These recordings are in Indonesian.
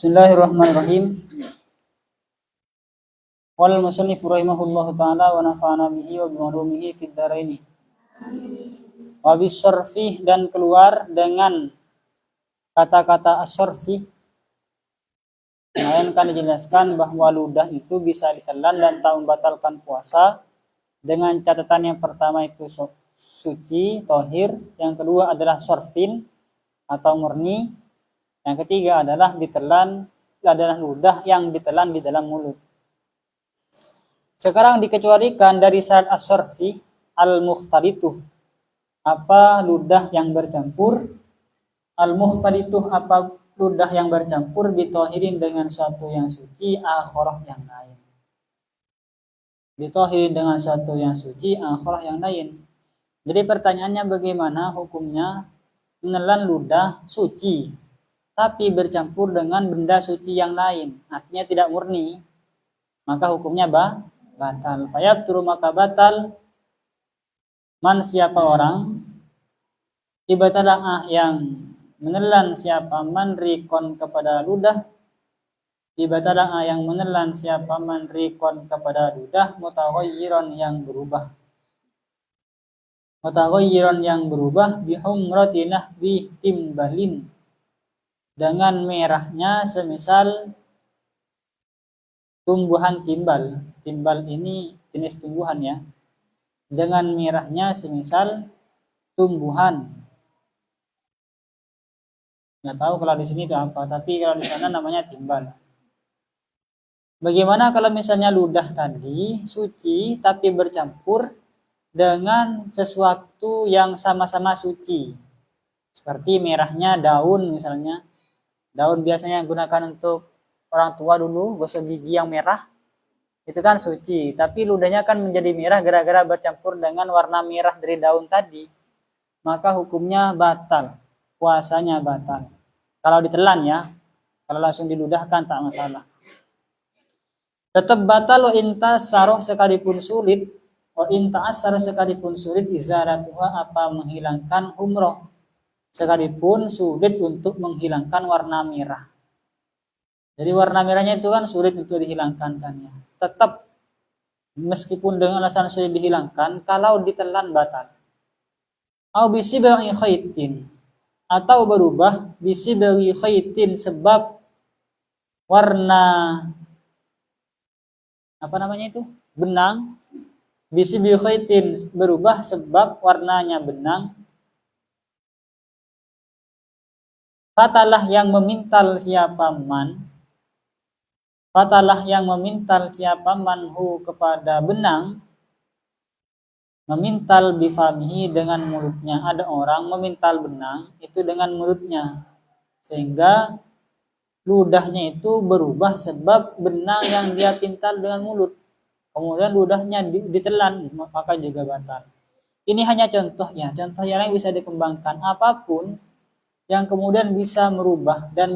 Bismillahirrahmanirrahim. Qala al-musannif rahimahullahu taala wa nafa'ana bihi wa bi'ulumihi fid dharain. Wa bisyarfi, dan keluar dengan kata-kata asyarfi. Kemudian kan dijelaskan bahwa ludah itu bisa ditelan dan tak membatalkan puasa dengan catatan yang pertama itu suci, tohir, yang kedua adalah syarfin atau murni, yang ketiga adalah ludah yang ditelan di dalam mulut. Sekarang dikecualikan dari syarat asyarfi al-mukhtalituh, apa ludah yang bercampur, al-mukhtalituh apa ludah yang bercampur, bitohirin dengan suatu yang suci, akhorah yang lain. Bitohirin dengan suatu yang suci, akhorah yang lain. Jadi pertanyaannya, bagaimana hukumnya menelan ludah suci tapi bercampur dengan benda suci yang lain, artinya tidak murni, maka hukumnya batal. Fayafturu, maka batal man, siapa orang, ibatalah yang menelan siapa man rikon kepada ludah, ibatalah yang menelan siapa man rikon kepada ludah, mutaghayyiran yang berubah, mutaghayyiran yang berubah, bihumratinah bihtimbalin, dengan merahnya semisal tumbuhan timbal. Timbal ini jenis tumbuhan ya. Dengan merahnya semisal tumbuhan. Nggak tahu kalau di sini itu apa, tapi kalau di sana namanya timbal. Bagaimana kalau misalnya ludah tadi suci tapi bercampur dengan sesuatu yang sama-sama suci, seperti merahnya daun misalnya. Daun biasanya gunakan untuk orang tua dulu, gosok gigi yang merah, itu kan suci, tapi ludahnya kan menjadi merah gara-gara bercampur dengan warna merah dari daun tadi, maka hukumnya batal, puasanya batal. Kalau ditelan ya, kalau langsung diludahkan tak masalah. Tetap batal wa intas saroh, sekalipun sulit, wa intas saroh sekalipun sulit, izaratuha apa menghilangkan humroh, sekalipun sulit untuk menghilangkan warna merah. Jadi warna merahnya itu kan sulit untuk dihilangkan kan ya. Tetap meskipun dengan alasan sulit dihilangkan, kalau ditelan batal. Au bisi bagi khaitin, atau berubah bisi bagi khaitin, sebab warna apa namanya itu? Benang. Bisi bagi khaitin, berubah sebab warnanya benang. Fatalah yang memintal siapa man, fatalah yang memintal siapa manhu kepada benang, memintal bifamihi dengan mulutnya. Ada orang memintal benang itu dengan mulutnya, sehingga ludahnya itu berubah sebab benang yang dia pintal dengan mulut, kemudian ludahnya ditelan, maka juga batal. Ini hanya contohnya, contoh yang lain bisa dikembangkan. Apapun yang kemudian bisa merubah dan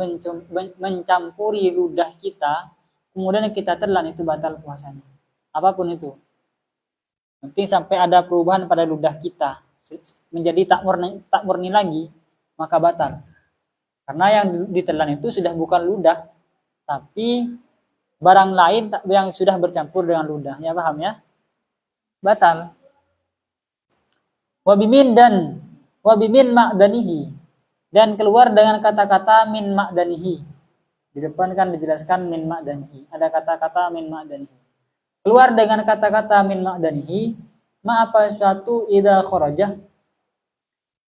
mencampuri ludah kita, kemudian kita telan, itu batal puasanya. Apapun itu. Penting sampai ada perubahan pada ludah kita menjadi tak murni lagi, maka batal. Karena yang ditelan itu sudah bukan ludah, tapi barang lain yang sudah bercampur dengan ludah. Ya paham ya? Batal. Wabimin ma'danihi, dan keluar dengan kata-kata min ma'danihi. Di depan kan dijelaskan min ma'danihi. Ada kata-kata min ma'danihi. Keluar dengan kata-kata min ma'danihi, apa suatu idza kharajah.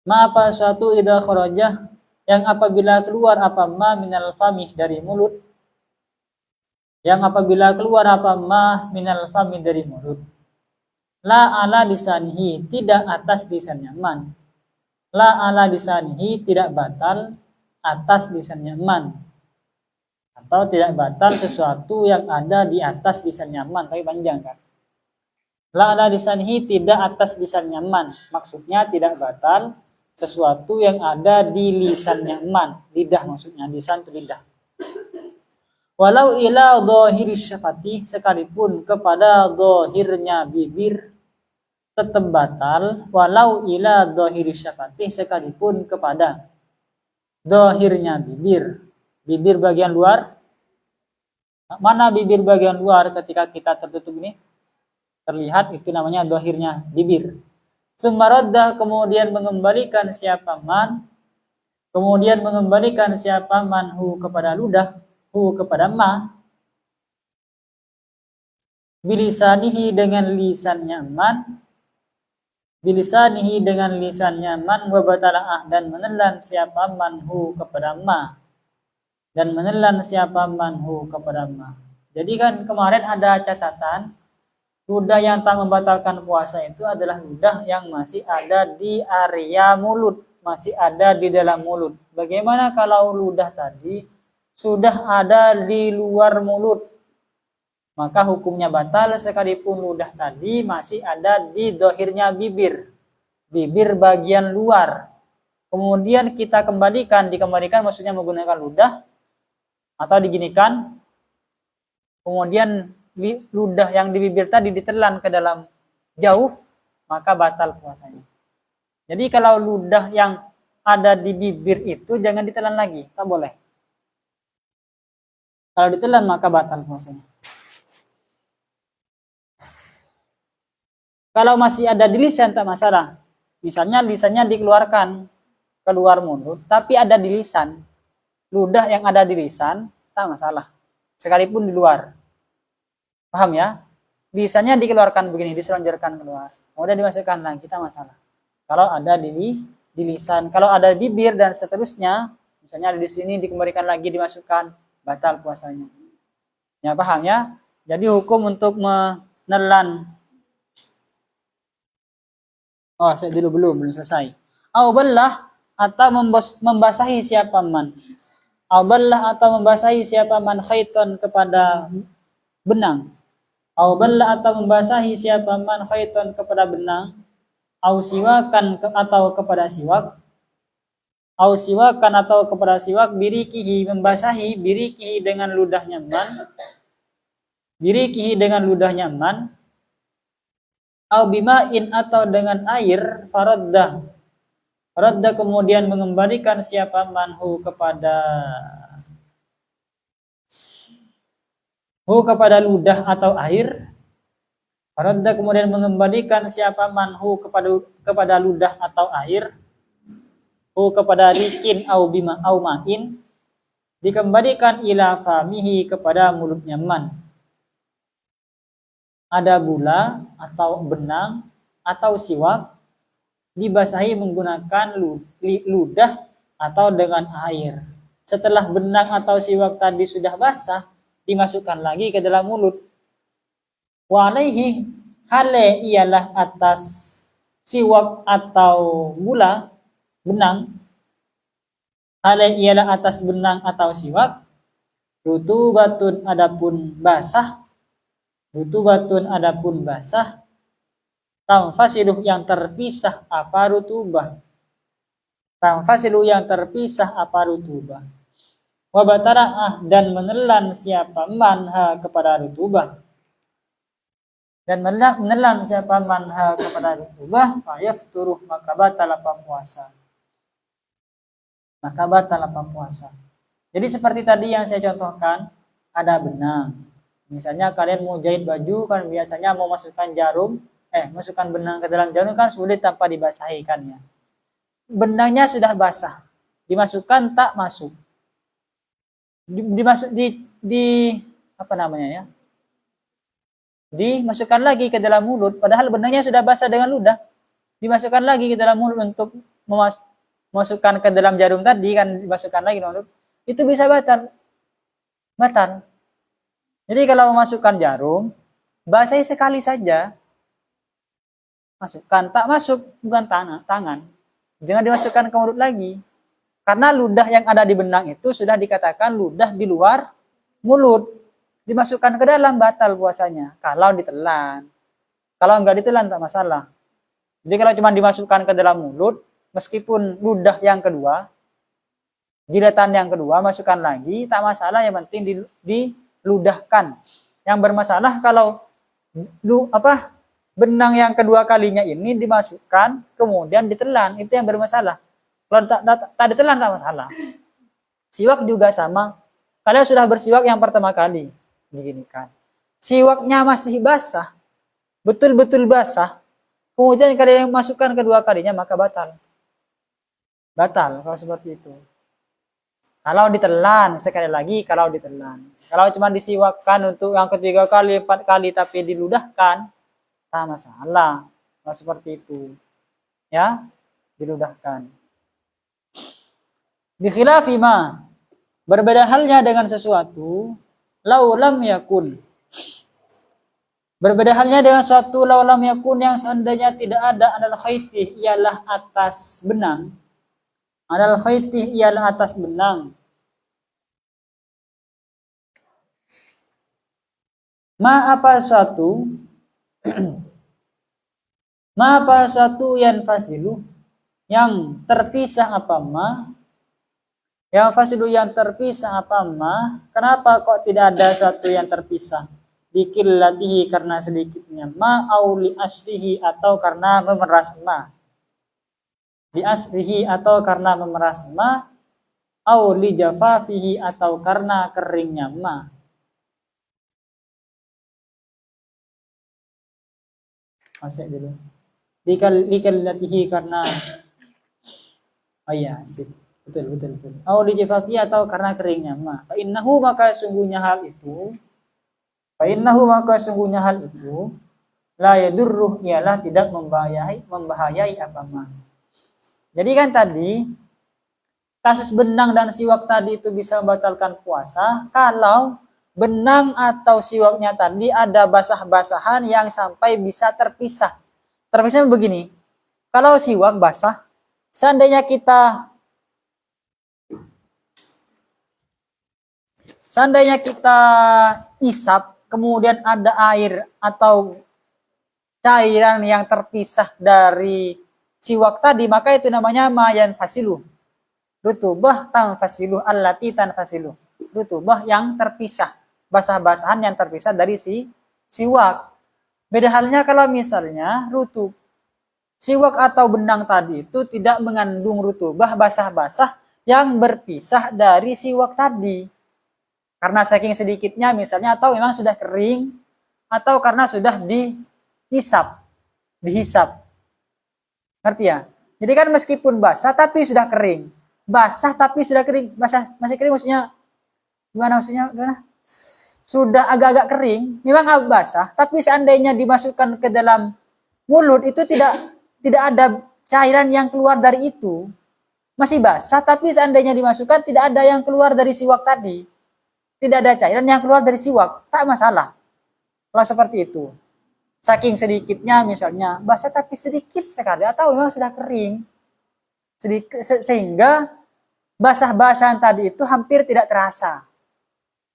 Apa suatu idza kharajah, yang apabila keluar apa ma minal famih, dari mulut. Yang apabila keluar apa ma minal famih, dari mulut. La ala lisanihi, tidak atas lisannya man. La ala lisanihi, tidak batal atas lisannya man, atau tidak batal sesuatu yang ada di atas lisannya man, tapi panjang kan. La ala lisanihi, tidak atas lisannya man, maksudnya tidak batal sesuatu yang ada di lisannya man, lidah maksudnya, lisan itu lidah. Walau ila dhahiri syafati, sekalipun kepada dhahirnya bibir, tetap batal. Walau ila dhahiri syafati, sekalipun kepada dhahirnya bibir, Bibir bagian luar. Mana bibir bagian luar ketika kita tertutup ini? Terlihat, itu namanya dohirnya bibir. Sumaroddah, kemudian mengembalikan siapa man. Kemudian mengembalikan siapa man hu kepada ludah. Hu kepada ma. Bilisanihi dengan lisannya man. Bilisanihi dengan lisannya man. Wabatalaah, dan menelan siapa man hu kepada ma. Dan menelan siapa manhu kepada ma. Jadi kan kemarin ada catatan, ludah yang tak membatalkan puasa itu adalah ludah yang masih ada di area mulut, masih ada di dalam mulut. Bagaimana kalau ludah tadi sudah ada di luar mulut? Maka hukumnya batal sekalipun ludah tadi masih ada di dohirnya bibir, bibir bagian luar. Kemudian kita dikembalikan maksudnya menggunakan ludah, atau diginikan, kemudian ludah yang di bibir tadi ditelan ke dalam jauf, maka batal puasanya. Jadi kalau ludah yang ada di bibir itu jangan ditelan lagi, tak boleh. Kalau ditelan maka batal puasanya. Kalau masih ada di lisan tak masalah. Misalnya lisannya dikeluarkan keluar mulut, tapi ada di lisan. Ludah yang ada di lisan, tak masalah. Sekalipun di luar. Paham ya? Lisannya dikeluarkan begini, diselonjorkan keluar. Kemudian dimasukkan lagi, tak masalah. Kalau ada di lisan. Kalau ada bibir dan seterusnya, misalnya ada di sini, dikembalikan lagi, dimasukkan, batal puasanya. Ya, paham ya? Jadi hukum untuk menelan. Oh, saya dulu belum selesai. Auballah, atau membasahi siapa man. Auballah, atau membasahi siapa man khaiton kepada benang. Auballah, atau membasahi siapa man khaiton kepada benang. Au siwakan atau kepada siwak. Au siwakan atau kepada siwak. Birikihi, membasahi birikihi dengan ludahnya man. Birikihi dengan ludahnya man. Au bima'in, atau dengan air. Faraddah, Radda kemudian mengembalikan siapa manhu kepada ludah atau air. Radda kemudian mengembalikan siapa manhu kepada ludah atau air. Kepada rikin au bima au ma'in, dikembalikan ila famihi kepada mulutnya man. Ada gula atau benang atau siwak, dibasahi menggunakan ludah atau dengan air. Setelah benang atau siwak tadi sudah basah, dimasukkan lagi ke dalam mulut. Wa alaihi, hale ialah atas siwak atau gula, benang. Hale ialah atas benang atau siwak. Rutubatun, adapun basah. Rutubatun, adapun basah. Tamfasiluh, yang terpisah apa rutubah. Tamfasiluh, yang terpisah apa rutubah. Wabatara'ah, dan menelan siapa manha kepada rutubah. Dan menelan siapa manha kepada rutubah. Fayafturuh, maka batal apa puasa. Maka batal apa puasa. Jadi seperti tadi yang saya contohkan, ada benang. Misalnya kalian mau jahit baju, kan biasanya mau masukkan jarum, masukkan benang ke dalam jarum kan sulit tanpa dibasahi kan ya. Benangnya sudah basah, dimasukkan tak masuk. Dimasuk di apa namanya ya? Dimasukkan lagi ke dalam mulut, padahal benangnya sudah basah dengan ludah. Dimasukkan lagi ke dalam mulut untuk memasukkan ke dalam jarum tadi kan, dimasukkan lagi ke mulut. Itu bisa batal. Batal. Jadi kalau memasukkan jarum, basahi sekali saja. Masukkan, tak masuk, bukan tangan. Jangan dimasukkan ke mulut lagi. Karena ludah yang ada di benang itu sudah dikatakan ludah di luar mulut. Dimasukkan ke dalam, batal puasanya. Kalau ditelan. Kalau enggak ditelan, tak masalah. Jadi kalau cuma dimasukkan ke dalam mulut, meskipun ludah yang kedua, jilatan yang kedua, masukkan lagi, tak masalah, yang penting diludahkan. Yang bermasalah kalau benang yang kedua kalinya ini dimasukkan, kemudian ditelan, itu yang bermasalah. Kalau tak ditelan, tak masalah. Siwak juga sama. Kalian sudah bersiwak yang pertama kali, begini kan. Siwaknya masih basah, betul-betul basah. Kemudian kalian masukkan kedua kalinya, maka batal. Batal kalau seperti itu. Kalau ditelan, sekali lagi kalau ditelan. Kalau cuma disiwakkan untuk yang ketiga kali, 4 kali, tapi diludahkan, tak masalah. Kalau seperti itu. Ya, diludahkan. Bikhilafi ma, berbeda halnya dengan sesuatu, laulam yakun. Berbeda halnya dengan suatu laulam yakun yang seandainya tidak ada adalah khaitih, ialah atas benang. Adalah khaitih, ialah atas benang. Ma apa suatu ma apa suatu yang fasilu, yang terpisah apa ma, yang fasilu yang terpisah apa ma, kenapa kok tidak ada suatu yang terpisah? Dikillatihi, karena sedikitnya ma, au li aslihi, atau karena memeras ma. Li aslihi, atau karena memeras ma, au li jafafihi, atau karena keringnya ma. Masuk dulu. Dikillatihi, karena oh iya, sip. Betul. Au li jafafihi, atau karena keringnya ma. Fa innahu, maka sungguhnya hal itu la yadurruh, ialah tidak membahayai apa ma. Jadi kan tadi kasus benang dan siwak tadi itu bisa membatalkan puasa kalau benang atau siwaknya tadi ada basah-basahan yang sampai bisa terpisah. Terpisah begini. Kalau siwak basah, seandainya kita isap, kemudian ada air atau cairan yang terpisah dari siwak tadi, maka itu namanya mayan fasilu. Rutubah tan fasilu, allati tan fasilu. Rutubah yang terpisah, basah-basahan yang terpisah dari si siwak. Beda halnya kalau misalnya siwak atau benang tadi itu tidak mengandung rutubah, basah-basah yang berpisah dari siwak tadi. Karena saking sedikitnya misalnya, atau memang sudah kering, atau karena sudah dihisap. Ngerti ya? Jadi kan meskipun basah tapi sudah kering. Basah tapi sudah kering. Basah masih kering maksudnya gimana maksudnya? Gimana? Sudah agak-agak kering, memang agak basah, tapi seandainya dimasukkan ke dalam mulut itu tidak ada cairan yang keluar dari itu. Masih basah tapi seandainya dimasukkan tidak ada yang keluar dari siwak tadi. Tidak ada cairan yang keluar dari siwak, tak masalah. Kalau seperti itu. Saking sedikitnya misalnya, basah tapi sedikit sekali, atau memang sudah kering. Sehingga basah-basahan tadi itu hampir tidak terasa.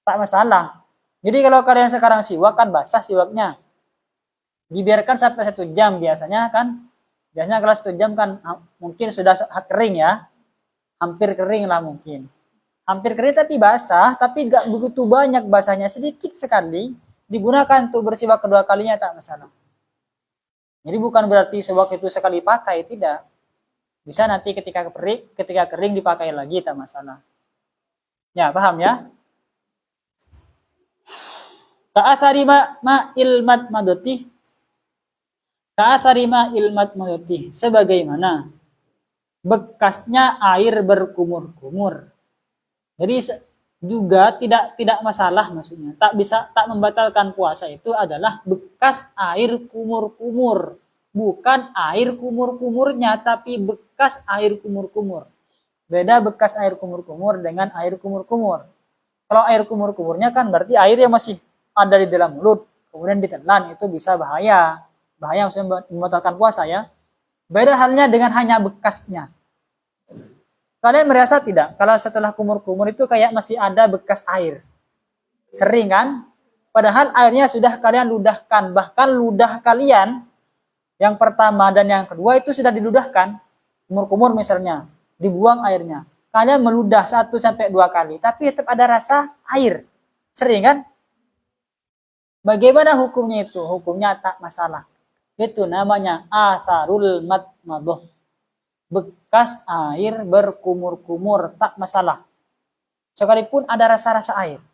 Tak masalah. Jadi kalau kalian sekarang siwak kan basah siwaknya. Dibiarkan sampai 1 jam biasanya kan. Biasanya kalau 1 jam kan mungkin sudah kering ya. Hampir kering lah mungkin. Hampir kering tapi basah, tapi gak begitu banyak basahnya, sedikit sekali, digunakan untuk bersiwak kedua kalinya tak masalah. Jadi bukan berarti siwak itu sekali pakai, tidak. Bisa nanti ketika kering dipakai lagi, tak masalah. Ya, paham ya? Ka'athari ma ilmat madoti. Ka'athari ma ilmat madoti. Sebagaimana bekasnya air berkumur-kumur. Jadi juga tidak masalah maksudnya. Tak membatalkan puasa itu adalah bekas air kumur-kumur. Bukan air kumur-kumurnya, tapi bekas air kumur-kumur. Beda bekas air kumur-kumur dengan air kumur-kumur. Kalau air kumur-kumurnya kan berarti air yang masih ada di dalam mulut, kemudian ditelan, itu bisa bahaya. Bahaya maksudnya membatalkan puasa ya. Beda halnya dengan hanya bekasnya. Kalian merasa tidak? Kalau setelah kumur-kumur itu kayak masih ada bekas air. Sering kan? Padahal airnya sudah kalian ludahkan. Bahkan ludah kalian yang pertama dan yang kedua itu sudah diludahkan. Kumur-kumur misalnya. Dibuang airnya. Kalian meludah 1-2 kali. Tapi tetap ada rasa air. Sering kan? Bagaimana hukumnya itu? Hukumnya tak masalah. Itu namanya atharul madmadoh. Bekas air berkumur-kumur, tak masalah. sekalipun ada rasa-rasa air.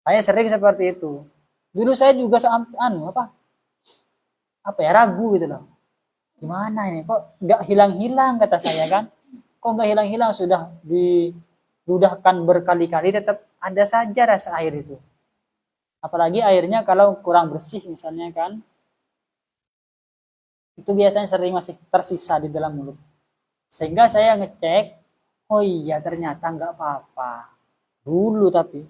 Saya sering seperti itu. Dulu saya juga ragu gitu loh. Gimana ini kok nggak hilang-hilang, kata saya kan. Kok nggak hilang-hilang, sudah diludahkan berkali-kali tetap ada saja rasa air itu. Apalagi airnya kalau kurang bersih misalnya kan. Itu biasanya sering masih tersisa di dalam mulut. Sehingga saya ngecek, oh iya ternyata nggak apa-apa. Dulu tapi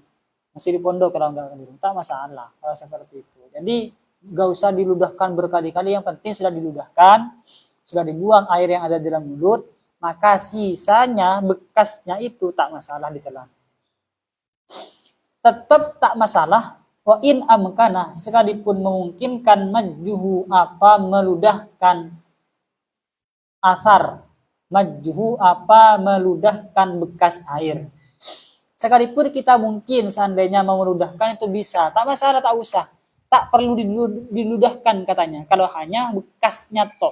masih di pondok, kalau nggak di rumah tak masalah kalau seperti itu. Jadi nggak usah diludahkan berkali-kali, yang penting sudah diludahkan, sudah dibuang air yang ada di dalam mulut, maka sisanya bekasnya itu tak masalah ditelan. Tetap tak masalah wa in amkana, sekalipun memungkinkan majjuhu meludahkan asar, majjuhu meludahkan bekas air. Sekalipun kita mungkin seandainya mau meludahkan itu bisa, tak masalah, tak usah. Tak perlu diludahkan katanya. Kalau hanya bekasnya toh.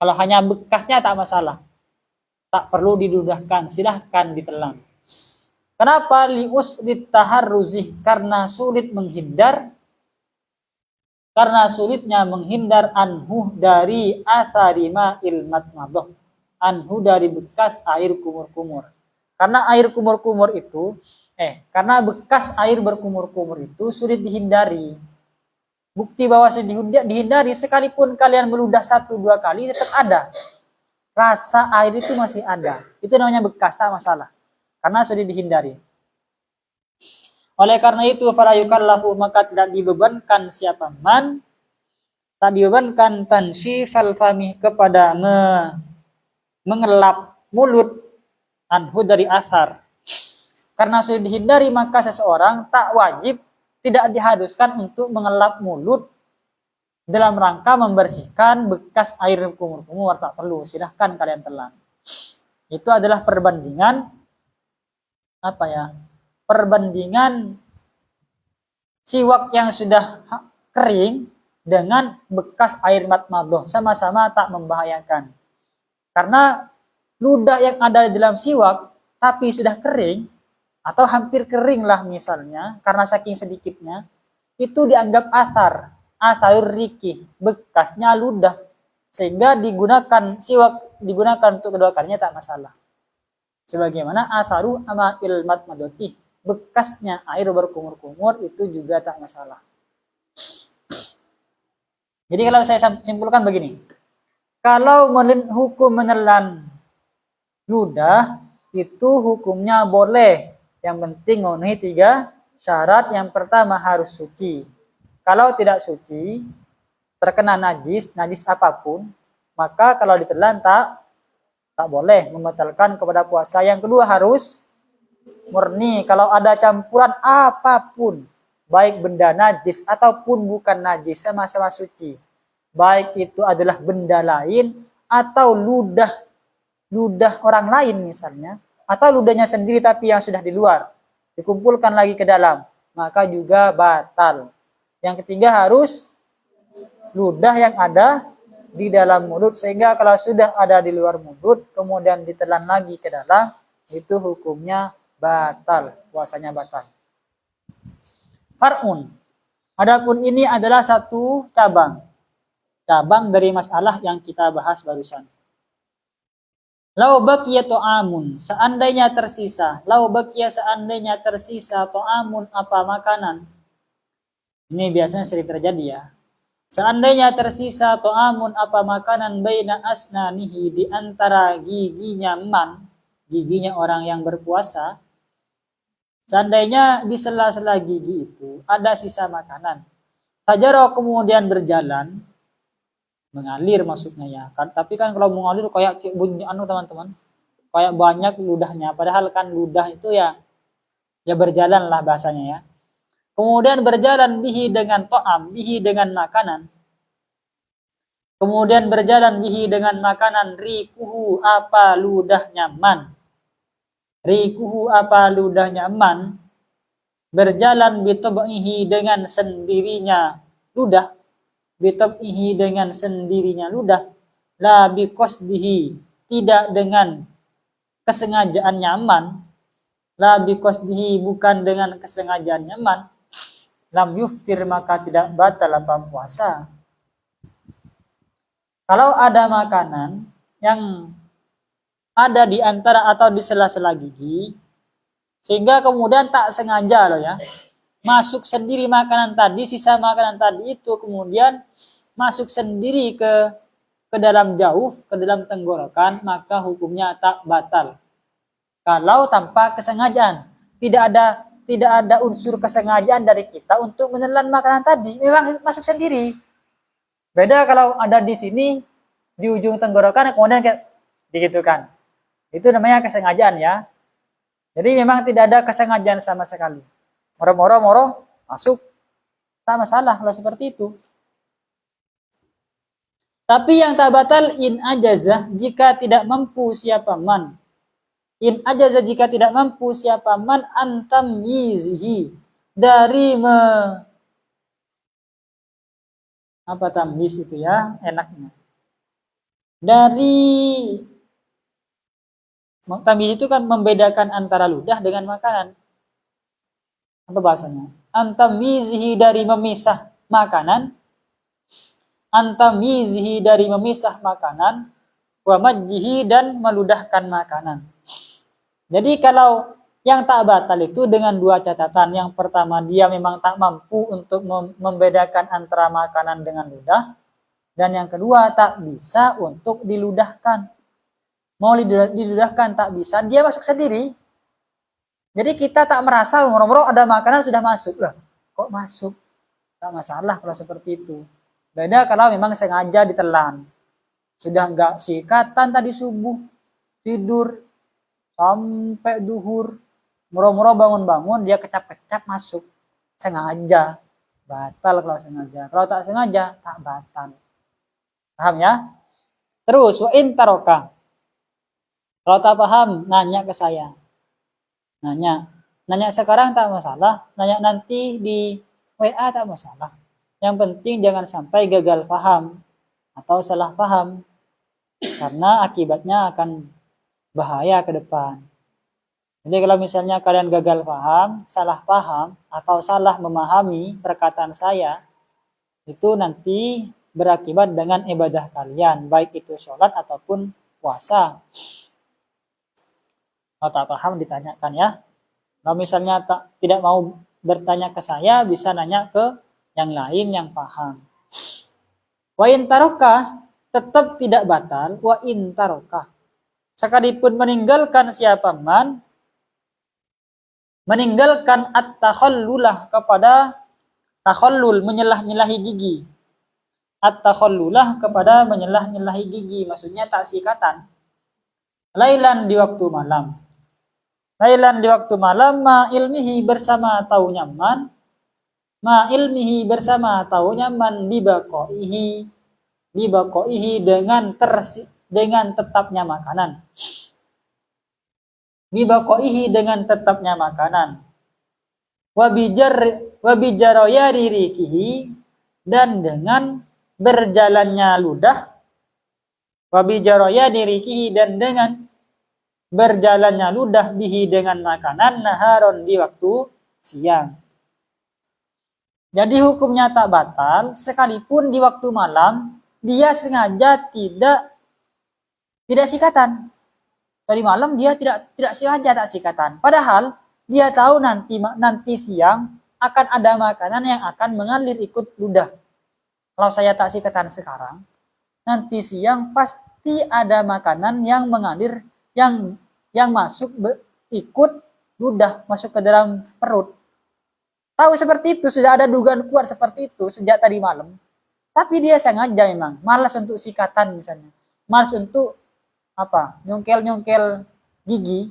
Kalau hanya bekasnya tak masalah. Tak perlu diludahkan, silahkan ditelan. Kenapa? Liuslit taharruzi, karena sulit menghindar. Karena sulitnya menghindar anhu dari asarima ilmatmadoh. Anhu dari bekas air kumur-kumur. Karena air kumur-kumur itu, karena bekas air berkumur-kumur itu sulit dihindari. Bukti bahwa sulit dihindari, sekalipun kalian meludah 1-2 kali tetap ada. Rasa air itu masih ada. Itu namanya bekas, tak masalah. Karena sulit dihindari. Oleh karena itu, fala yukallafu, maka tidak dibebankan siapa man, tak dibebankan tansyifal fami, kepada mengelap mulut, anhu dari asar. Karena sudah dihindari, maka seseorang tak wajib, tidak diharuskan untuk mengelap mulut dalam rangka membersihkan bekas air kumur-kumur. Tak perlu, silahkan kalian telan. Itu adalah perbandingan perbandingan siwak yang sudah kering dengan bekas air matmadoh, sama-sama tak membahayakan. Karena ludah yang ada di dalam siwak tapi sudah kering atau hampir kering lah misalnya, karena saking sedikitnya, itu dianggap asarur riki, bekasnya ludah, sehingga siwak digunakan untuk kedua kalinya tak masalah. Sebagaimana asaru ama ilmat madoti, bekasnya air berkumur-kumur itu juga tak masalah. Jadi kalau saya simpulkan begini, kalau hukum menelan ludah itu hukumnya boleh, yang penting memenuhi 3 syarat. Yang pertama harus suci. Kalau tidak suci, terkena najis apapun, maka kalau ditelan tak boleh, membatalkan kepada puasa. Yang kedua harus murni. Kalau ada campuran apapun, baik benda najis ataupun bukan najis, sama-sama suci. Baik itu adalah benda lain atau ludah orang lain misalnya, atau ludahnya sendiri tapi yang sudah di luar, dikumpulkan lagi ke dalam, maka juga batal. Yang ketiga harus ludah yang ada di dalam mulut, sehingga kalau sudah ada di luar mulut kemudian ditelan lagi ke dalam, itu hukumnya batal, puasanya batal. Far'un, adapun ini adalah satu cabang dari masalah yang kita bahas barusan. Lau baqiya ta'amun, seandainya tersisa ta'amun makanan. Ini biasanya sering terjadi ya. Seandainya tersisa ta'amun makanan baina asnanihi, di antara giginya giginya orang yang berpuasa. Seandainya di sela-sela gigi itu ada sisa makanan. Fajaro, kemudian berjalan, mengalir maksudnya ya. Tapi kan kalau mengalir kayak bunyi teman-teman, kayak banyak ludahnya, padahal kan ludah itu ya berjalan lah bahasanya ya. Kemudian berjalan bihi dengan to'am, bihi dengan makanan. Kemudian berjalan bihi dengan makanan, rikuhu ludahnya man. Rikuhu ludahnya man. Berjalan bitob'ihi dengan sendirinya ludah. Bitob'ihi dengan sendirinya ludah, la biqasdihi, tidak dengan kesengajaan nyaman. la biqasdihi, bukan dengan kesengajaan nyaman, lam yuftir, maka tidak batal apa puasa. Kalau ada makanan yang ada di antara atau di sela-sela gigi, sehingga kemudian tak sengaja loh ya, masuk sendiri makanan tadi, sisa makanan tadi itu kemudian masuk sendiri ke dalam jauh, ke dalam tenggorokan, maka hukumnya tak batal. Kalau tanpa kesengajaan, tidak ada unsur kesengajaan dari kita untuk menelan makanan tadi, memang masuk sendiri. Beda kalau ada di sini di ujung tenggorokan kemudian kayak begitu kan. Itu namanya kesengajaan ya. Jadi memang tidak ada kesengajaan sama sekali. Moro-moro masuk, tak masalah kalau seperti itu. Tapi yang tak batal in ajazah, jika tidak mampu siapa man. In ajazah, jika tidak mampu siapa man antam yizihi, dari apa tamyiz itu ya enaknya. Dari tamyiz itu kan membedakan antara ludah dengan makanan. Apa bahasanya? Antamyizihi, dari memisah makanan. Antamyizihi, dari memisah makanan. Wa majjihi, dan meludahkan makanan. Jadi kalau yang tak batal itu dengan dua catatan. Yang pertama, dia memang tak mampu untuk membedakan antara makanan dengan ludah. Dan yang kedua, tak bisa untuk diludahkan. Mau diludahkan tak bisa, dia masuk sendiri. Jadi kita tak merasa moro-moro ada makanan sudah masuk lah. Kok masuk? Tak masalah kalau seperti itu. Beda kalau memang sengaja ditelan. Sudah enggak sikatan tadi subuh, tidur sampai duhur, moro-moro bangun-bangun dia kecap-kecap masuk. Sengaja. Batal kalau sengaja. Kalau tak sengaja tak batal. Paham ya? Terus wa in taroka. Kalau tak paham, nanya ke saya. Nanya sekarang tak masalah, nanya nanti di WA tak masalah. Yang penting jangan sampai gagal paham atau salah paham, karena akibatnya akan bahaya ke depan. Jadi kalau misalnya kalian gagal paham, salah paham, atau salah memahami perkataan saya, itu nanti berakibat dengan ibadah kalian, baik itu sholat ataupun puasa. Kalau tak paham ditanyakan ya. Kalau misalnya tidak mau bertanya ke saya, bisa nanya ke yang lain yang paham. Wa in taroka, tetap tidak batal. Wa in taroka, sekalipun meninggalkan siapa man, meninggalkan at-takhallulah, kepada takhallul, menyelah-nyelahi gigi. At-takhallulah, kepada menyelah-nyelahi gigi, maksudnya tak sikatan. Lailan, di waktu malam. Lailan, di waktu malam, ma ilmihi, bersama taunya man, ma ilmihi, bersama taunya man, bibakoihi, dengan tetapnya makanan. Bibakoihi, dengan tetapnya makanan. Wabijaroya ririkihi, dan dengan berjalannya ludah. Wabijaroya ririkihi, dan dengan berjalannya ludah, bihi, dengan makanan, naharon, di waktu siang. Jadi hukumnya tak batal sekalipun di waktu malam dia sengaja tidak sikatan. Tadi malam dia tidak sengaja tak sikatan. Padahal dia tahu nanti siang akan ada makanan yang akan mengalir ikut ludah. Kalau saya tak sikatan sekarang, nanti siang pasti ada makanan yang mengalir, yang masuk ikut ludah, masuk ke dalam perut. Tahu seperti itu, sudah ada dugaan kuat seperti itu sejak tadi malam. Tapi dia sengaja memang malas untuk sikatan misalnya. Malas untuk nyongkel gigi,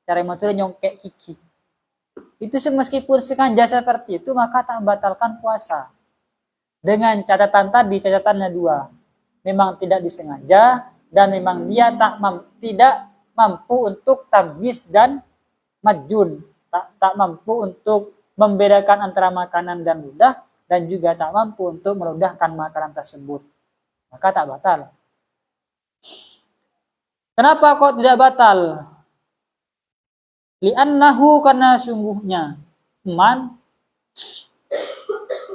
cara motor nyongkek gigi. Itu meskipun sengaja seperti itu, maka tak membatalkan puasa. Dengan catatan tadi, catatannya dua. Memang tidak disengaja, dan memang dia tidak mampu untuk tamyiz dan majun, tak mampu untuk membedakan antara makanan dan ludah, dan juga tak mampu untuk meludahkan makanan tersebut, maka tak batal. Kenapa kok tidak batal? Li'annahu karena sungguhnya man,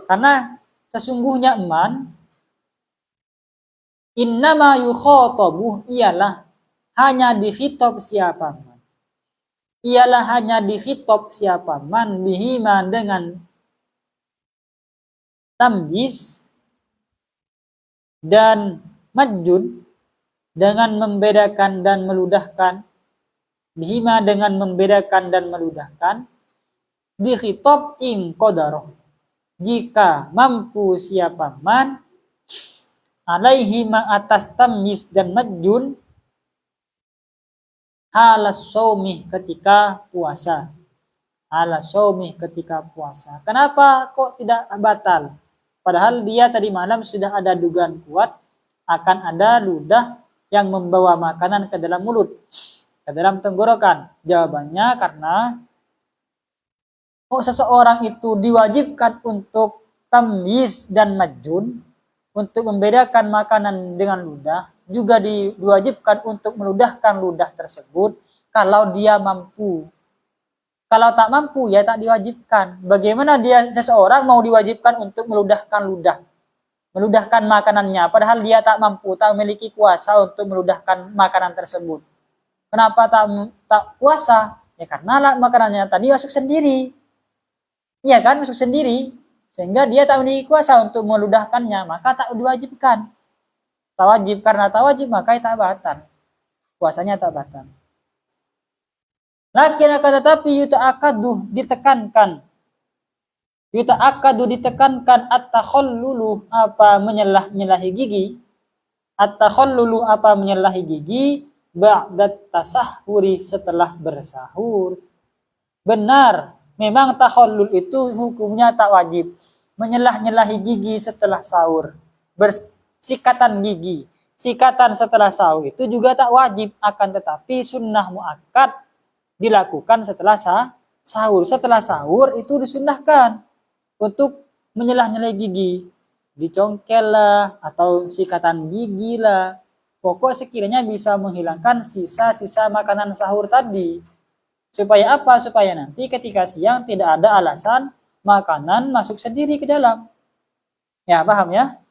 karena sesungguhnya man, innama yukhatabu ialah hanya dikhitab siapa man. Ialah hanya dikhitab siapa man bihima dengan tamyiz dan majjun, dengan membedakan dan meludahkan, bihima dengan membedakan dan meludahkan, dikhitab in qadaroh jika mampu siapa man, alaihi ma atas tamyiz dan majjun, halas shaumi ketika puasa. Halas shaumi ketika puasa. Kenapa kok tidak batal? Padahal dia tadi malam sudah ada dugaan kuat akan ada ludah yang membawa makanan ke dalam mulut, ke dalam tenggorokan. Jawabannya karena seseorang itu diwajibkan untuk tamyiz dan majjun, untuk membedakan makanan dengan ludah, juga diwajibkan untuk meludahkan ludah tersebut kalau dia mampu. Kalau tak mampu ya tak diwajibkan. Bagaimana dia seseorang mau diwajibkan untuk meludahkan ludah, meludahkan makanannya, padahal dia tak mampu, tak memiliki kuasa untuk meludahkan makanan tersebut. Kenapa tak kuasa? Ya karena makanannya tadi masuk sendiri. Iya kan, masuk sendiri. Sehingga dia tak memiliki kuasa untuk meludahkannya, maka tak diwajibkan. Tak wajib, karena tak wajib maka tak batal. Puasanya tak batal. Lakin akan tetapi yuta'akadu ditekankan. Yuta'akadu ditekankan at-takhallulu apa menyalahi gigi. At-takhallulu apa menyalahi gigi ba'dat tasahhuri setelah bersahur. Benar, memang takhallul itu hukumnya tak wajib. Menyelah-nyelahi gigi setelah sahur. Bersikatan gigi. Sikatan setelah sahur itu juga tak wajib, akan tetapi sunnah muakkad dilakukan setelah sahur. Setelah sahur itu disunnahkan untuk menyelah-nyelahi gigi, dicongkel lah atau sikatan gigi lah. Pokok sekiranya bisa menghilangkan sisa-sisa makanan sahur tadi. Supaya apa? Supaya nanti ketika siang tidak ada alasan makanan masuk sendiri ke dalam. Ya, paham ya?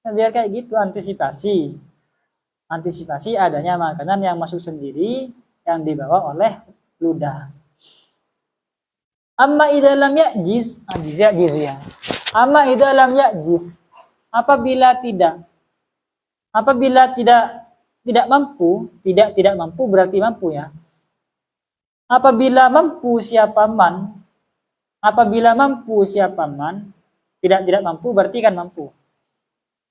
Biar kayak gitu, antisipasi. Antisipasi adanya makanan yang masuk sendiri yang dibawa oleh ludah. Amma idza lam ya'jiz, ya. Amma idza lam ya'jiz, apabila tidak mampu, tidak mampu berarti mampu ya. Apabila mampu siapa man, tidak mampu berarti kan mampu.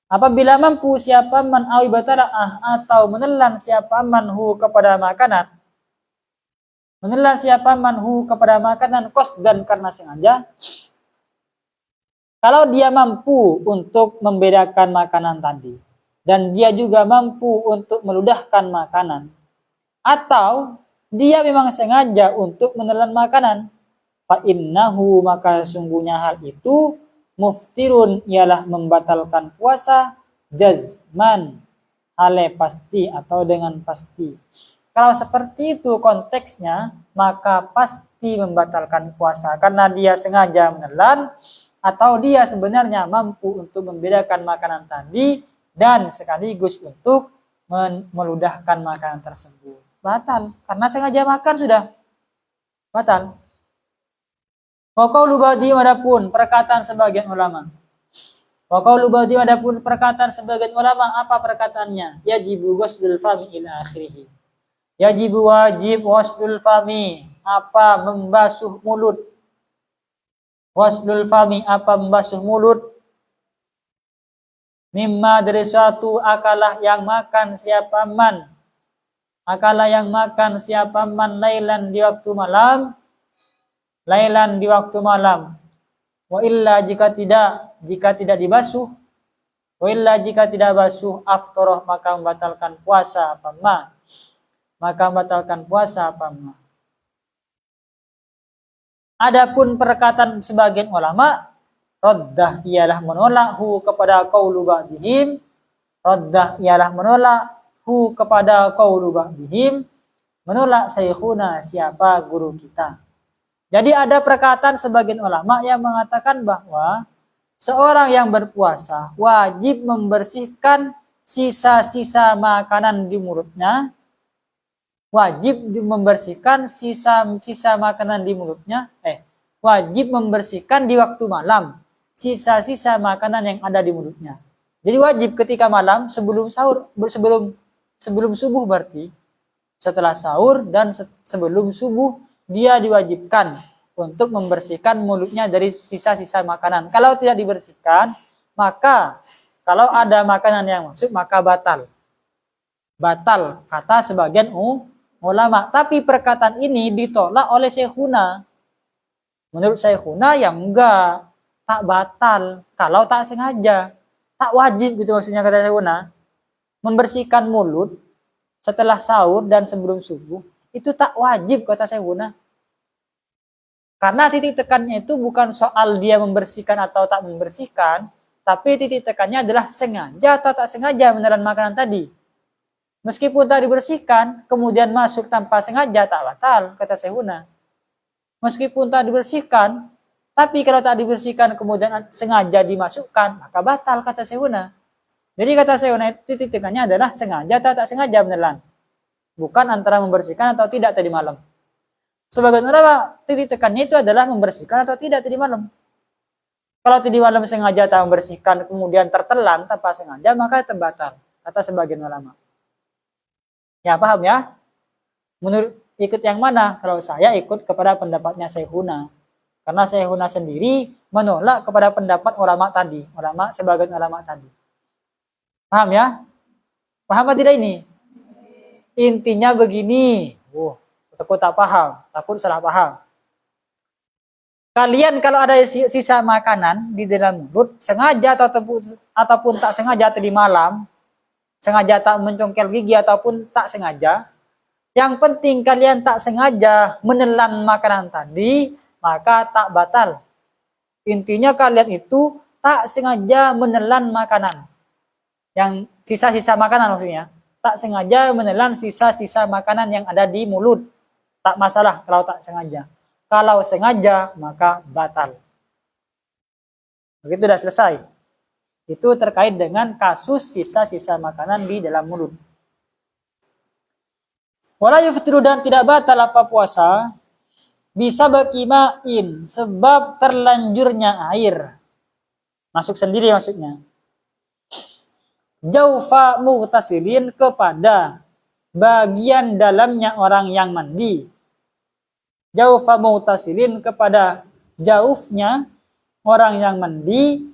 Apabila mampu siapa man awi batala'ah atau menelan siapa manhu kepada makanan, menelan siapa manhu kepada makanan qasdan karena sengaja. Kalau dia mampu untuk membedakan makanan tadi dan dia juga mampu untuk meludahkan makanan, atau dia memang sengaja untuk menelan makanan, fa innahu maka sungguhnya hal itu muftirun ialah membatalkan puasa jazman hale pasti atau dengan pasti. Kalau seperti itu konteksnya, maka pasti membatalkan puasa karena dia sengaja menelan atau dia sebenarnya mampu untuk membedakan makanan tadi dan sekaligus untuk meludahkan makanan tersebut. Batal karena sengaja makan sudah batal. Waqaulu ba'dihim adapun perkataan sebagian ulama. Waqaulu ba'dihim adapun perkataan sebagian ulama, apa perkataannya? Yajibu ghuslul fami ila akhirih. Yajibu wajib ghuslul fami, apa membasuh mulut. Ghuslul fami apa membasuh mulut. Mimma dari suatu akalah yang makan siapa man. Akalah yang makan siapa man lailan di waktu malam. Lailan di waktu malam. Wa illa jika tidak dibasuh. Wa illa jika tidak basuh aftoroh maka membatalkan puasa apa ma. Maka membatalkan puasa apa ma. Adapun perkataan sebagian ulama, raddah ialah menolak hu kepada qaulu ba'dihim. Raddah ialah menolak hu kepada qaulu ba'dihim. menolak syekhuna, siapa guru kita. Jadi ada perkataan sebagian ulama yang mengatakan bahwa seorang yang berpuasa wajib membersihkan sisa-sisa makanan di mulutnya, wajib membersihkan sisa-sisa makanan di mulutnya, wajib membersihkan di waktu malam sisa-sisa makanan yang ada di mulutnya. Jadi wajib ketika malam sebelum sahur, sebelum subuh berarti, setelah sahur dan sebelum subuh dia diwajibkan untuk membersihkan mulutnya dari sisa-sisa makanan. Kalau tidak dibersihkan, maka kalau ada makanan yang masuk maka batal. Batal kata sebagian ulama. Tapi perkataan ini ditolak oleh syekhuna. Menurut syekhuna yang enggak, tak batal kalau tak sengaja. Tak wajib gitu maksudnya kata syekhuna. Membersihkan mulut setelah sahur dan sebelum subuh itu tak wajib kata syekhuna. Karena titik tekannya itu bukan soal dia membersihkan atau tak membersihkan, tapi titik tekannya adalah sengaja atau tak sengaja menelan makanan tadi. Meskipun tak dibersihkan, kemudian masuk tanpa sengaja tak batal kata syekhuna. Meskipun tak dibersihkan, tapi kalau tak dibersihkan kemudian sengaja dimasukkan, maka batal kata syekhuna. Jadi kata syekhuna titik tekannya adalah sengaja atau tak sengaja menelan. Bukan antara membersihkan atau tidak tadi malam. Sebagian ulama titik tekannya itu adalah membersihkan atau tidak tadi malam. Kalau tadi malam sengaja tak membersihkan kemudian tertelan tanpa sengaja maka terbatal kata sebagian ulama. Ya paham ya? Menurut ikut yang mana? Kalau saya ikut kepada pendapatnya syekhuna. Karena syekhuna sendiri menolak kepada pendapat ulama tadi, sebagian ulama tadi. Paham ya? Paham atau tidak ini? Intinya begini. Takut tak paham, takut salah paham. Kalian kalau ada sisa makanan di dalam mulut, sengaja ataupun tak sengaja tadi malam, sengaja tak mencongkel gigi ataupun tak sengaja, yang penting kalian tak sengaja menelan makanan tadi, maka tak batal. Intinya kalian itu tak sengaja menelan makanan. Yang sisa-sisa makanan maksudnya. Tak sengaja menelan sisa-sisa makanan yang ada di mulut. Tak masalah kalau tak sengaja. Kalau sengaja, maka batal. Begitu sudah selesai. Itu terkait dengan kasus sisa-sisa makanan di dalam mulut. Wala yuftiru dan tidak batal apa puasa bisa bakimain sebab terlanjurnya air. Masuk sendiri maksudnya. Jaufa mughtasilin kepada bagian dalamnya orang yang mandi. Jaufa mughtasilin kepada jaufnya orang yang mandi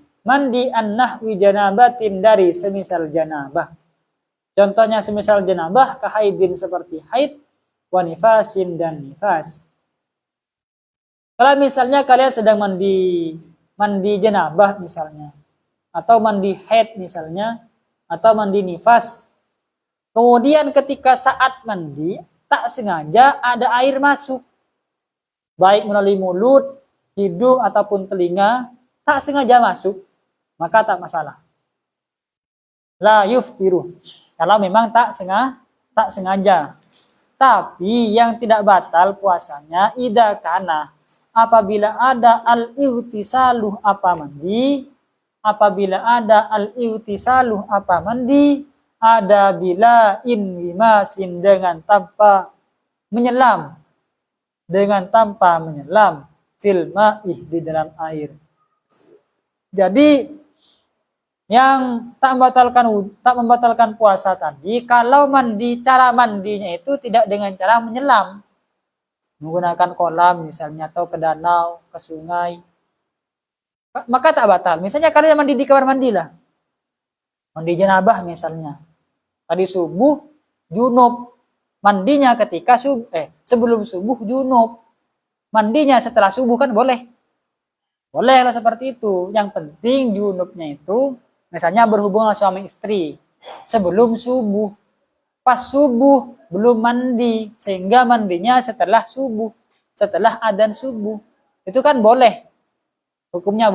an-nahwi janabatin dari semisal janabah. Contohnya semisal janabah kahaidin seperti haid, wa nifasin dan nifas. Kalau misalnya kalian sedang mandi janabah misalnya, atau mandi haid misalnya, atau mandi nifas. Kemudian ketika saat mandi tak sengaja ada air masuk. Baik melalui mulut, hidung ataupun telinga, tak sengaja masuk, maka tak masalah. La yuftiru. Kalau memang tak sengaja. Tapi yang tidak batal puasanya idza kana apabila ada al-ightisaluh apa mandi, ada bila inwimasin dengan tanpa menyelam fil ma'ih di dalam air. Jadi yang tak membatalkan puasa tadi kalau cara mandinya itu tidak dengan cara menyelam, menggunakan kolam misalnya atau ke danau, ke sungai, maka tak batal. Misalnya kalian mandi di kamar mandi lah, mandi janabah misalnya, tadi subuh junub, mandinya ketika sebelum subuh junub, mandinya setelah subuh kan boleh lah seperti itu. Yang penting junubnya itu misalnya berhubungan suami istri sebelum subuh, pas subuh belum mandi sehingga mandinya setelah subuh, setelah adzan subuh, itu kan boleh, hukumnya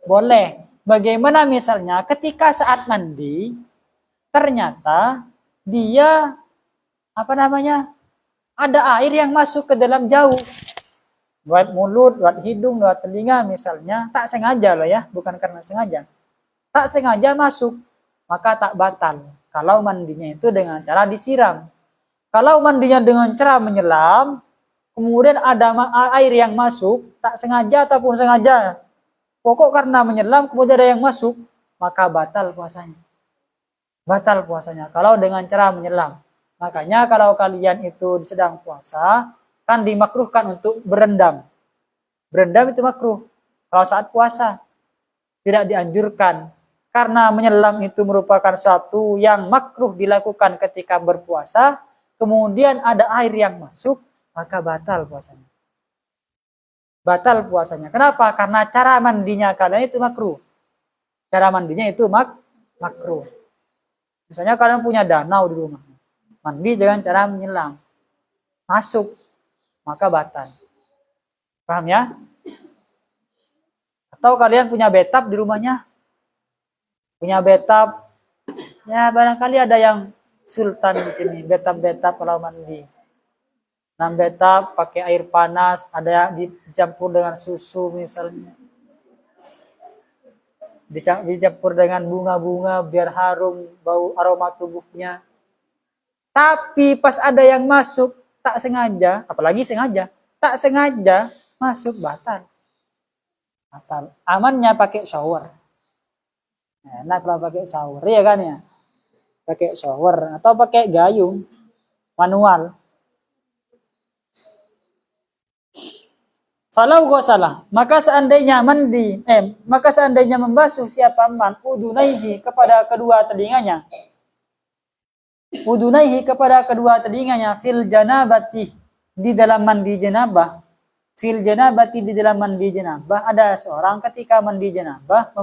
boleh. Bagaimana misalnya ketika saat mandi ternyata dia ada air yang masuk ke dalam jauh. Lewat mulut, lewat hidung, lewat telinga misalnya. Tak sengaja loh ya, bukan karena sengaja. Tak sengaja masuk, maka tak batal. Kalau mandinya itu dengan cara disiram. Kalau mandinya dengan cara menyelam, kemudian ada air yang masuk, tak sengaja ataupun sengaja. Pokok karena menyelam, kemudian ada yang masuk, maka batal puasanya. Batal puasanya kalau dengan cara menyelam. Makanya kalau kalian itu sedang puasa, kan dimakruhkan untuk berendam. Berendam itu makruh. Kalau saat puasa, tidak dianjurkan. Karena menyelam itu merupakan suatu yang makruh dilakukan ketika berpuasa, kemudian ada air yang masuk, maka batal puasanya. Batal puasanya. Kenapa? Karena cara mandinya kalian itu makruh. Cara mandinya itu makruh. Misalnya kalian punya danau di rumah, mandi dengan cara menyelam, masuk, maka batal. Paham ya? Atau kalian punya bathtub di rumahnya, punya bathtub, ya barangkali ada yang sultan di sini, bathtub kalau mandi. Dalam bathtub pakai air panas, ada yang dicampur dengan susu misalnya. Dicampur dengan bunga-bunga biar harum bau aroma tubuhnya. Tapi pas ada yang masuk tak sengaja, apalagi sengaja, tak sengaja masuk, batal. Batal. Amannya pakai shower. Enak kalau pakai shower, ya kan ya? Pakai shower atau pakai gayung manual. Falau salah, maka seandainya membasuh siapa man udunaihi kepada kedua telinganya. Udunaihi kepada kedua telinganya fil janabati di dalam mandi janabah. Fil janabati di dalam mandi janabah, ada seorang ketika mandi janabah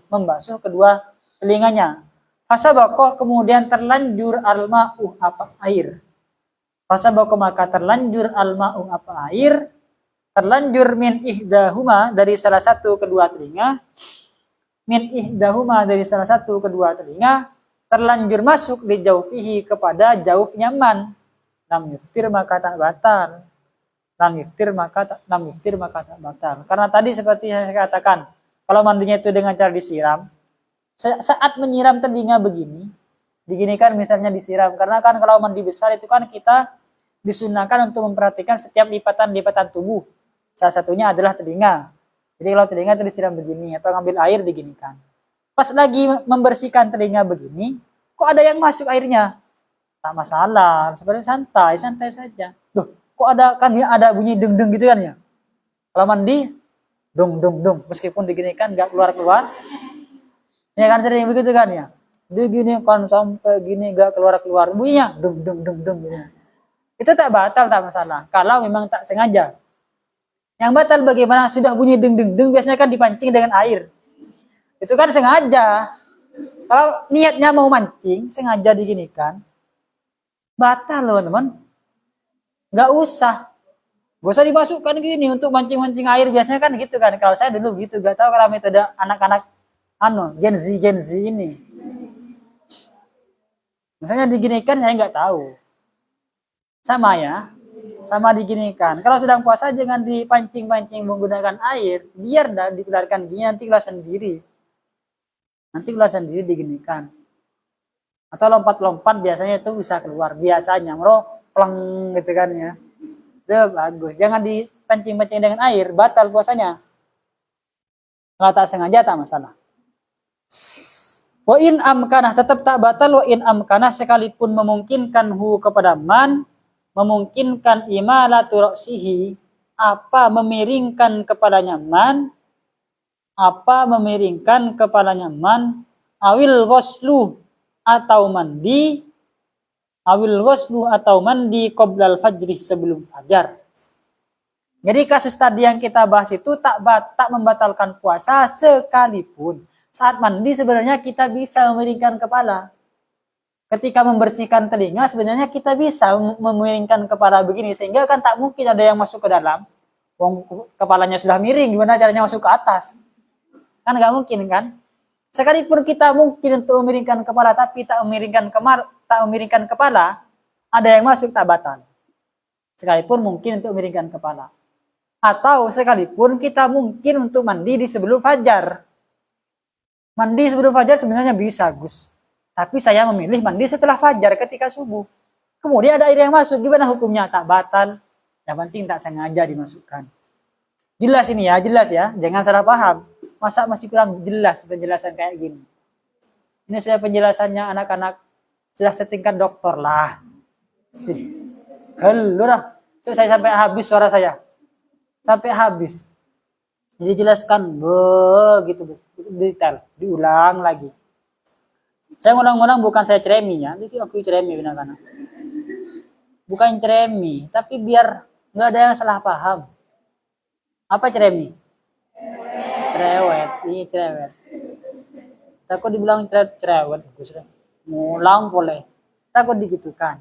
membasuh kedua telinganya. Fasabaqah, kemudian terlanjur alma'u apa air. Fasabaqah, maka terlanjur alma'u apa air. Terlanjur min ihdahuma dari salah satu kedua telinga. Min ihdahuma dari salah satu kedua telinga. Terlanjur masuk di jaufihi kepada jaufnya man. Lam yuftir maka tak batal. Lam yuftir maka tak batal. Karena tadi seperti yang saya katakan, kalau mandinya itu dengan cara disiram, saat menyiram telinga begini, diginikan misalnya disiram. Karena kan kalau mandi besar itu kan kita disunahkan untuk memperhatikan setiap lipatan-lipatan tubuh. Salah satunya adalah telinga. Jadi kalau telinga itu disiram begini atau ngambil air diginikan. Pas lagi membersihkan telinga begini, kok ada yang masuk airnya? Tak masalah, sebenarnya santai saja. Loh, kok ada bunyi deng-deng gitu kan ya? Kalau mandi, dong, meskipun diginikan nggak keluar. Ya kan sering begitu kan ya? Digini kan sampai gini nggak keluar bunyinya, dong gitu. Itu tak batal, tak masalah. Kalau memang tak sengaja. Yang batal bagaimana? Sudah bunyi deng biasanya kan dipancing dengan air. Itu kan sengaja. Kalau niatnya mau mancing, sengaja diginikan, batal loh teman. Nggak usah. Gak usah dimasukkan gini untuk mancing-mancing air. Biasanya kan gitu kan. Kalau saya dulu gitu. Gak tahu kalau metode anak-anak Gen Z ini. Misalnya diginikan saya nggak tahu. Sama ya. Sama diginikan. Kalau sedang puasa jangan dipancing-pancing menggunakan air. Biar dah dikeluarkan gini nanti keluar sendiri. Diginikan. Atau lompat-lompat biasanya itu bisa keluar. Biasanya. Pleng gitu kan ya. Itu bagus. Jangan dipancing-pancing dengan air. Batal puasanya. Kalau tak sengaja tak masalah. Wa in amkanah tetap tak batal. Wa in amkanah sekalipun memungkinkan kepada man. Memungkinkan imalatu ra'sihi. Apa memiringkan kepalanya man. Awil ghuslu atau mandi. Awil ghuslu atau mandi qoblal fajri sebelum fajar. Jadi kasus tadi yang kita bahas itu tak membatalkan puasa sekalipun. Saat mandi sebenarnya kita bisa memiringkan kepala. Ketika membersihkan telinga sebenarnya kita bisa memiringkan kepala begini. Sehingga kan tak mungkin ada yang masuk ke dalam. Kepalanya sudah miring, gimana caranya masuk ke atas? Kan nggak mungkin kan? Sekalipun kita mungkin untuk memiringkan kepala, tapi tak memiringkan kepala, ada yang masuk tak batal. sekalipun mungkin untuk miringkan kepala. Atau sekalipun kita mungkin untuk mandi di sebelum fajar. Mandi sebelum fajar sebenarnya bisa, Gus. Tapi saya memilih mandi setelah fajar ketika subuh. Kemudian ada air yang masuk, gimana hukumnya? Tak batal. Yang penting tak sengaja dimasukkan. Jelas ini ya, jelas ya. Jangan salah paham. Masa masih kurang jelas penjelasan kayak gini? Ini saya penjelasannya anak-anak sudah setingkat doktor lah. Helurah. Coba saya sampai habis suara saya. Sampai habis. Jadi jelaskan begitu detail. Diulang lagi. Saya ngulang-ngulang bukan saya ceremi ya. Itu aku ceremi benar-benar. Bukan ceremi. Tapi biar nggak ada yang salah paham. Apa ceremi? Cerewet. Ini cerewet. Takut dibilang cerewet. Ngulang boleh. Takut digitukan.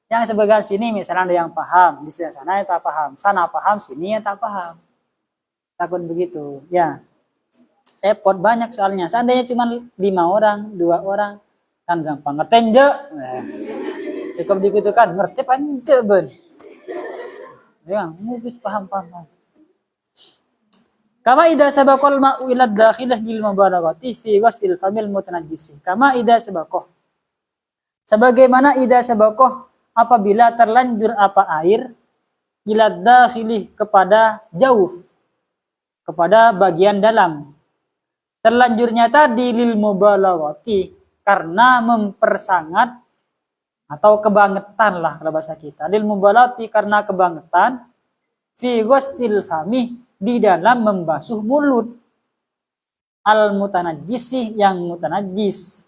Yang sebagian sini misalnya ada yang paham. Di sebelah sana yang tak paham. Sana paham, sini yang tak paham. Takut begitu. Ya. Repot banyak soalnya. Seandainya cuma 5 orang, 2 orang. Kan gampang. Ngerti je. Cukup digitukan. Ngerti panje ben. Ya, mungkin paham-paham. Kama idza sabaqal ma'u ila dakhilah bil mubalaghati fi ghasil famil mutanajjis. Kama idza sabaqah. Sebagaimana idza sabaqah apabila terlanjur apa air ila dakhilih kepada jauh, kepada bagian dalam. Terlanjurnya tadi lil mubalaghati karena mempersangat atau kebangetan lah kalau bahasa kita. Lil mubalaghati karena kebangetan fi ghasil fami di dalam membasuh mulut al mutanajjisi yang mutanajjis.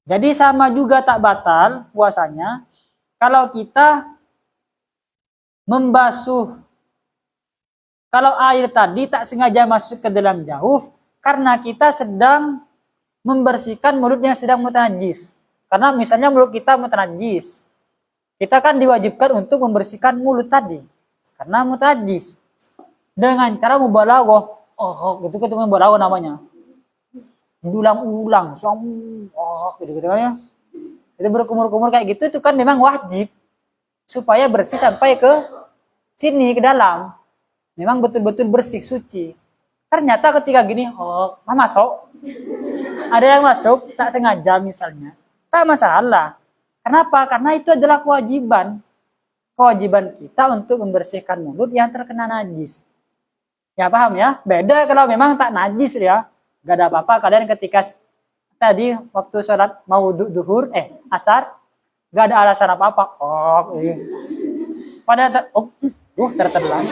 Jadi sama juga tak batal puasanya kalau kita membasuh, kalau air tadi tak sengaja masuk ke dalam jauh karena kita sedang membersihkan mulut yang sedang mutanajjis. Karena misalnya mulut kita mutanajjis, kita kan diwajibkan untuk membersihkan mulut tadi karena mutanajjis. Dengan cara mubalaghah, gitu mubalaghah namanya. Diulang-ulang, gitu kan ya. Itu berkumur-kumur kayak gitu itu kan memang wajib supaya bersih sampai ke sini ke dalam. Memang betul-betul bersih suci. Ternyata ketika gini, masuk. Ada yang masuk tak sengaja misalnya. Tak masalah. Kenapa? Karena itu adalah kewajiban. Kewajiban kita untuk membersihkan mulut yang terkena najis. Ya paham ya? Beda kalau memang tak najis ya. Gak ada apa-apa. Kalian ketika tadi waktu sholat mau duhur, asar, gak ada alasan apa-apa. Tertelan.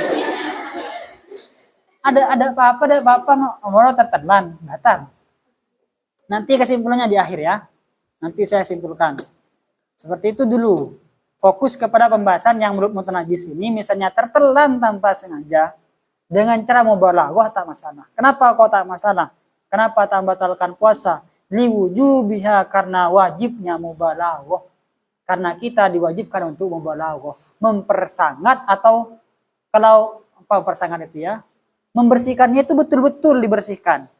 Ada apa-apa, mau tertelan, batal. Nanti kesimpulannya di akhir ya. Nanti saya simpulkan. Seperti itu dulu. Fokus kepada pembahasan yang menurut mutanajis ini, misalnya tertelan tanpa sengaja, dengan cara mubalaghah tak masalah. Kenapa kok tak masalah? Kenapa tak membatalkan puasa? Liwujubiha karena wajibnya mubalaghah. Karena kita diwajibkan untuk mubalaghah, mempersangat atau kalau apa persangat itu ya? Membersihkannya itu betul-betul dibersihkan.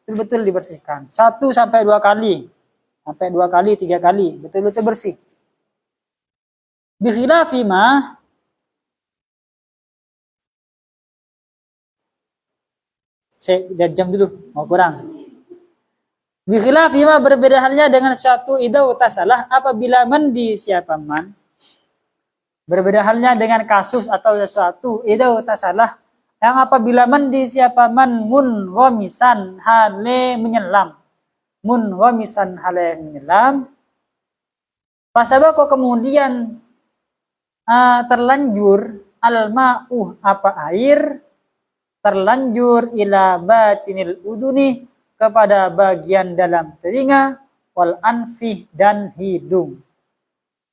Betul-betul dibersihkan. 1 sampai 2 kali. Sampai 2 kali, 3 kali, betul-betul bersih. Bikhilafi ma saya lihat jam dulu, mau kurang. Bikhilafi ma berbeda halnya dengan suatu idza utasalah apabila mandi siapa man. Berbeda halnya dengan kasus atau sesuatu idza utasalah yang apabila mandi siapa man mun ghamisan hale menyelam. Mun ghamisan hale menyelam. Pasabako kemudian terlanjur al-ma'u apa air terlanjur ila batinil uduni kepada bagian dalam telinga wal anfih dan hidung.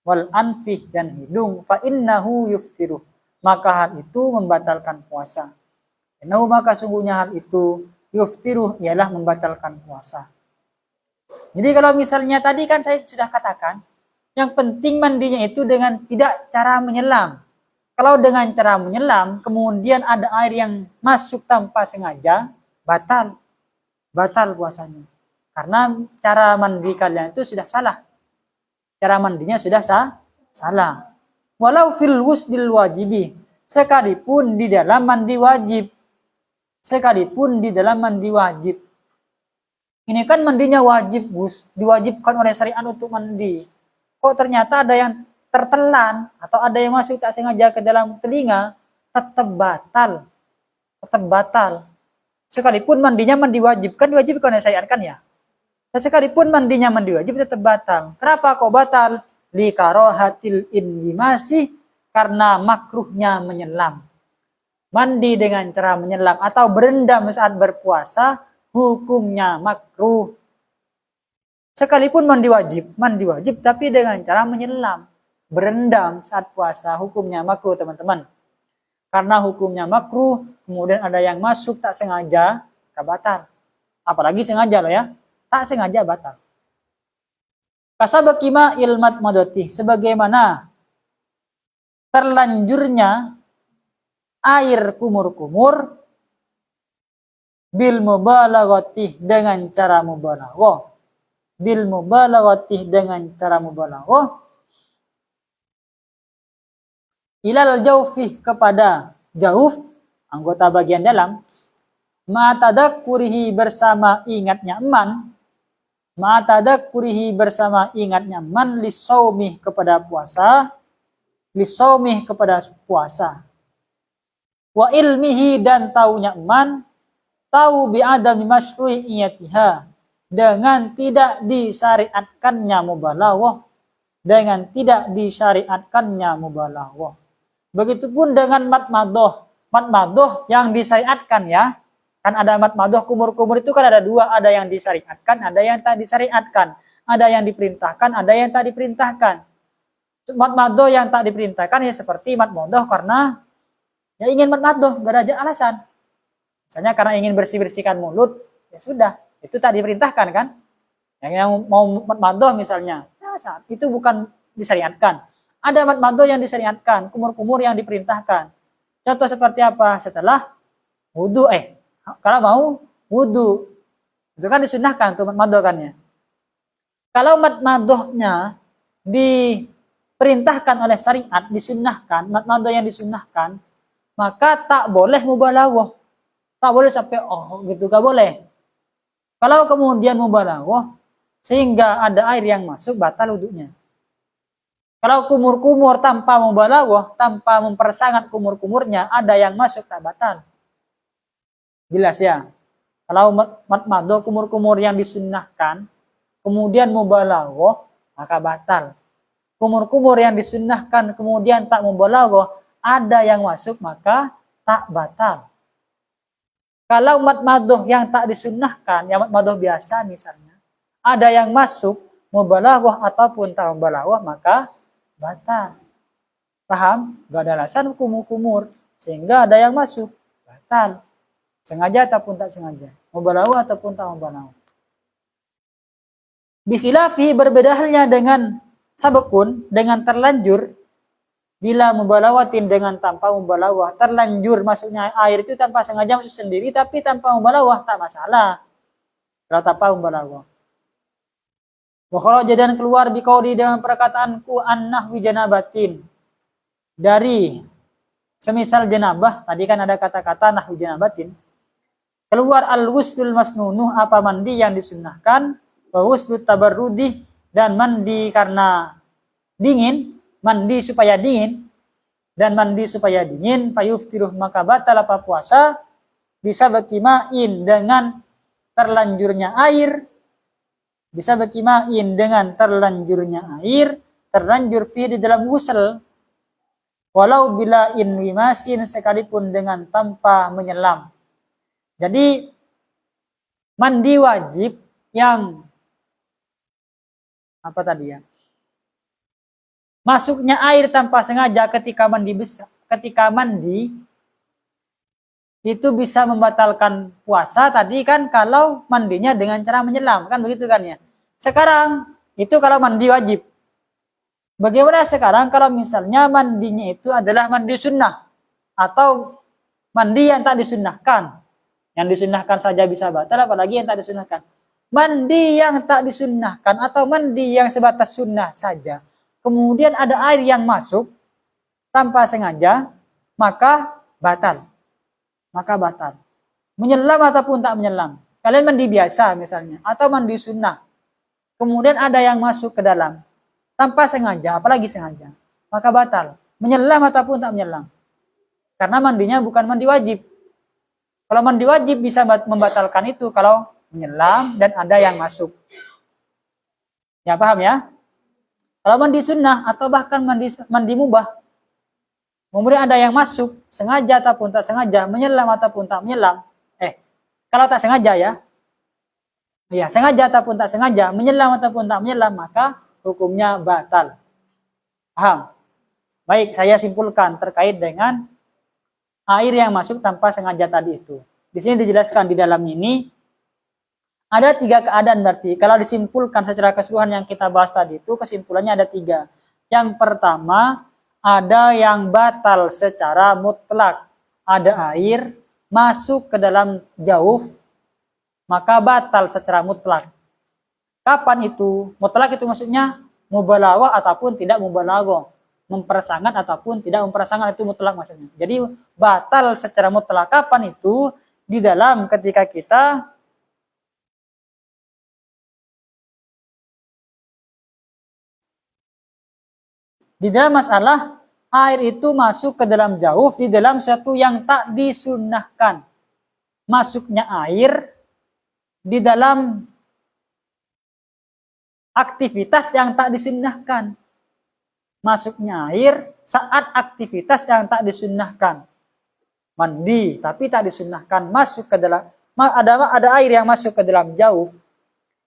Wal anfih dan hidung fa innahu yuftiru. Maka hal itu membatalkan puasa. Innahu maka sungguhnya hal itu yuftiru ialah membatalkan puasa. Jadi kalau misalnya tadi kan saya sudah katakan yang penting mandinya itu dengan tidak cara menyelam. Kalau dengan cara menyelam, kemudian ada air yang masuk tanpa sengaja, batal. Batal puasanya. Karena cara mandi kalian itu sudah salah. Cara mandinya sudah salah. Walau fil ghusl wajibi, sekalipun di dalam mandi wajib. Sekalipun di dalam mandi wajib. Ini kan mandinya wajib, Gus, diwajibkan oleh syariat untuk mandi. Kok ternyata ada yang tertelan atau ada yang masuk tak sengaja ke dalam telinga, tetap batal. Tetap batal. Sekalipun mandinya mandi wajib, kan diwajibkan oleh syariat kan ya. Dan sekalipun mandinya mandi wajib tetap batal. Kenapa kok batal? Li karohatil masih karena makruhnya menyelam. Mandi dengan cara menyelam atau berendam saat berpuasa hukumnya makruh. Sekalipun mandi wajib tapi dengan cara menyelam, berendam saat puasa hukumnya makruh teman-teman. Karena hukumnya makruh, kemudian ada yang masuk tak sengaja, batal. Apalagi sengaja loh ya, tak sengaja batal. Kasabakima ilmat madoti, sebagaimana terlanjurnya air kumur-kumur bil mubalaghati dengan cara mubalaghah. Bil mubalaghati dengan cara mubalaghah ilal jaufi kepada jauf, anggota bagian dalam, ma'atadakkurihi bersama ingatnya man, ma'atadakkurihi bersama ingatnya man lisaumih kepada puasa, lisaumih kepada puasa, wa ilmihi dan taunya man, tahu bi'adami masyru'iyatiha dengan tidak disyariatkannya mubalaghah, dengan tidak disyariatkannya mubalaghah. Begitupun dengan matmadoh yang disyariatkan ya. Kan ada matmadoh kumur-kumur itu kan ada dua, ada yang disyariatkan, ada yang tak disyariatkan, ada yang diperintahkan, ada yang tak diperintahkan. Matmadoh yang tak diperintahkan ya seperti matmadoh karena ya ingin matmadoh, gak ada alasan. Misalnya karena ingin bersih-bersihkan mulut, ya sudah, itu tak diperintahkan kan. Yang mau matmadoh misalnya, ya saat itu bukan disyariatkan. Ada matmadoh yang disyariatkan, kumur-kumur yang diperintahkan. Contoh seperti apa? Setelah wudu, kalau mau wudu, itu kan disunahkan tuh matmadoh kan ya. Kalau matmadohnya diperintahkan oleh syariat, disunahkan, matmadoh yang disunahkan, maka tak boleh mubalaghah. Tak boleh sampai gitu, gak boleh. Kalau kemudian mubalaghah sehingga ada air yang masuk, batal wudunya. Kalau kumur-kumur tanpa mubalaghah, tanpa mempersangat kumur-kumurnya, ada yang masuk tak batal. Jelas ya. Kalau matmadoh kumur-kumur yang disunnahkan, kemudian mubalaghah, maka batal. Kumur-kumur yang disunnahkan, kemudian tak mubalaghah, ada yang masuk, maka tak batal. Kalau matmadoh yang tak disunnahkan, yang matmadoh biasa misalnya, ada yang masuk, mubalaghah ataupun tak mubalaghah, maka batal. Paham? Gak ada alasan kumur-kumur sehingga ada yang masuk, batal. Sengaja ataupun tak sengaja, mubalaghah ataupun tak mubalaghah. Bikhilafi berbeda halnya dengan sabekun, dengan terlanjur. Bila mubalaghatin dengan tanpa mubalaghah, terlanjur masuknya air itu tanpa sengaja masuk sendiri, tapi tanpa mubalaghah tak masalah. Kalau tanpa mubalaghah. Wa kharaja dan keluar biqauli dengan perkataanku annahwi janabatin. Dari semisal janabah, tadi kan ada kata-kata nahwi janabatin. Keluar al-ghuslul masnunuh apa mandi yang disunnahkan, wa ghuslut tabarrudi dan mandi karena dingin, mandi supaya dingin dan mandi supaya dingin, fayuftiruh maka batal apa puasa, bisa berkimain dengan terlanjurnya air. Bisa berkimain dengan terlanjurnya air, terlanjur fi di dalam ghusl, walau bila inwimasin sekalipun dengan tanpa menyelam. Jadi mandi wajib yang apa tadi ya? Masuknya air tanpa sengaja ketika mandi besar, ketika mandi itu bisa membatalkan puasa tadi kan kalau mandinya dengan cara menyelam, kan begitu kan ya. Sekarang itu kalau mandi wajib. Bagaimana sekarang kalau misalnya mandinya itu adalah mandi sunnah atau mandi yang tak disunnahkan. Yang disunnahkan saja bisa batal, apalagi yang tak disunnahkan. Mandi yang tak disunnahkan atau mandi yang sebatas sunnah saja. Kemudian ada air yang masuk, tanpa sengaja, maka batal. Maka batal. Menyelam ataupun tak menyelam. Kalian mandi biasa misalnya, atau mandi sunnah. Kemudian ada yang masuk ke dalam, tanpa sengaja, apalagi sengaja, maka batal. Menyelam ataupun tak menyelam. Karena mandinya bukan mandi wajib. Kalau mandi wajib bisa membatalkan itu kalau menyelam dan ada yang masuk. Ya, paham ya? Kalau mandi sunnah atau bahkan mandi mubah, kemudian ada yang masuk, sengaja ataupun tak sengaja, menyelam ataupun tak menyelam. Kalau tak sengaja ya, sengaja ataupun tak sengaja, menyelam ataupun tak menyelam, maka hukumnya batal. Paham? Baik, saya simpulkan terkait dengan air yang masuk tanpa sengaja tadi itu. Di sini dijelaskan di dalam ini ada 3 keadaan berarti. Kalau disimpulkan secara keseluruhan yang kita bahas tadi itu, kesimpulannya ada 3. Yang pertama, ada yang batal secara mutlak. Ada air masuk ke dalam jauf, maka batal secara mutlak. Kapan itu? Mutlak itu maksudnya mubalaghah ataupun tidak mubalaghah. Mempersangat ataupun tidak mempersangat, itu mutlak maksudnya. Jadi batal secara mutlak kapan itu? Di dalam ketika kita di dalam masalah air itu masuk ke dalam jauf di dalam sesuatu yang tak disunnahkan. Masuknya air di dalam aktivitas yang tak disunnahkan. Masuknya air saat aktivitas yang tak disunnahkan. Mandi tapi tak disunnahkan, masuk ke dalam ada air yang masuk ke dalam jauf,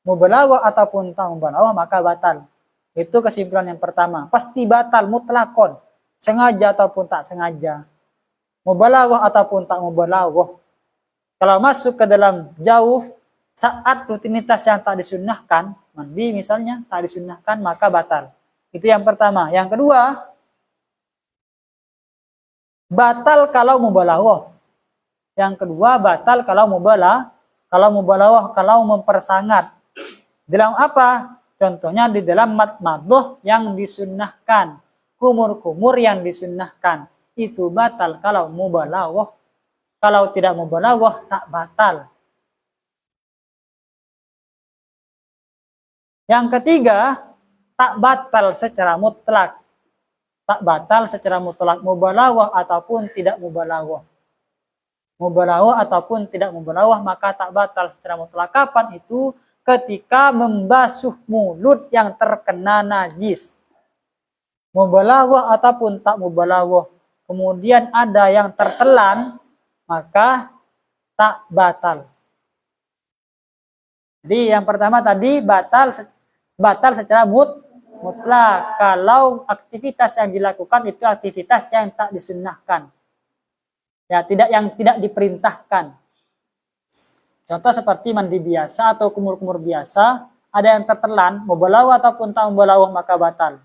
mubalaghah ataupun tak mubalaghah, maka batal. Itu kesimpulan yang pertama. Pasti batal mutlakon, sengaja ataupun tak sengaja, mubalaghah ataupun tak mubalaghah. Kalau masuk ke dalam jauf saat rutinitas yang tak disunnahkan, mandi misalnya tak disunnahkan, maka batal. Itu yang pertama. Yang kedua, batal kalau mubalaghah. Yang kedua, batal kalau mubalaghah, kalau mempersangat. Dalam apa? Contohnya di dalam madmadhah yang disunnahkan, kumur-kumur yang disunnahkan. Itu batal kalau mubalaghah. Kalau tidak mubalaghah, tak batal. Yang ketiga, tak batal secara mutlak. Tak batal secara mutlak, mubalaghah ataupun tidak mubalaghah. Mubalaghah ataupun tidak mubalaghah, maka tak batal secara mutlak. Kapan itu? Ketika membasuh mulut yang terkena najis. Mubalaghah ataupun tak mubalaghah. Kemudian ada yang tertelan, maka tak batal. Jadi yang pertama tadi batal secara mutlak kalau aktivitas yang dilakukan itu aktivitas yang tak disunnahkan. Ya, yang tidak diperintahkan. Contoh seperti mandi biasa atau kumur-kumur biasa, ada yang tertelan, mubalaghah ataupun tak mubalaghah, maka batal.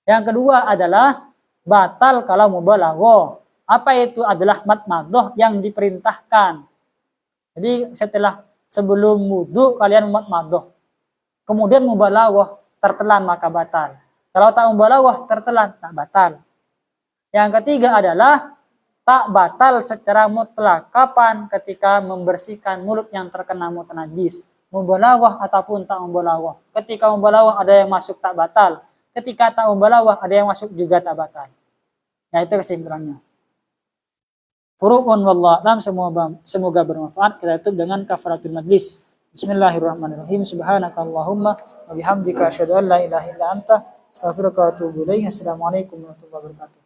Yang kedua adalah batal kalau mubalaghah. Apa itu? Adalah madmadhah yang diperintahkan. Jadi sebelum wudu kalian madmadhah. Kemudian mubalaghah tertelan, maka batal. Kalau tak mubalaghah tertelan, tak batal. Yang ketiga adalah tak batal secara mutlak. Kapan? Ketika membersihkan mulut yang terkena najis. Mubalaghah ataupun tak mubalaghah. Ketika mubalaghah ada yang masuk, tak batal. Ketika tak mubalaghah ada yang masuk juga tak batal. Ya, itu kesimpulannya. Furu'un wallahu a'lam, semoga bermanfaat. Kita tutup dengan kafaratul majlis. Bismillahirrahmanirrahim. Subhanakallahumma wa bihamdika asyhadu an la ilaha illa anta astaghfiruka wa atubu ilaik. Assalamualaikum warahmatullahi wabarakatuh.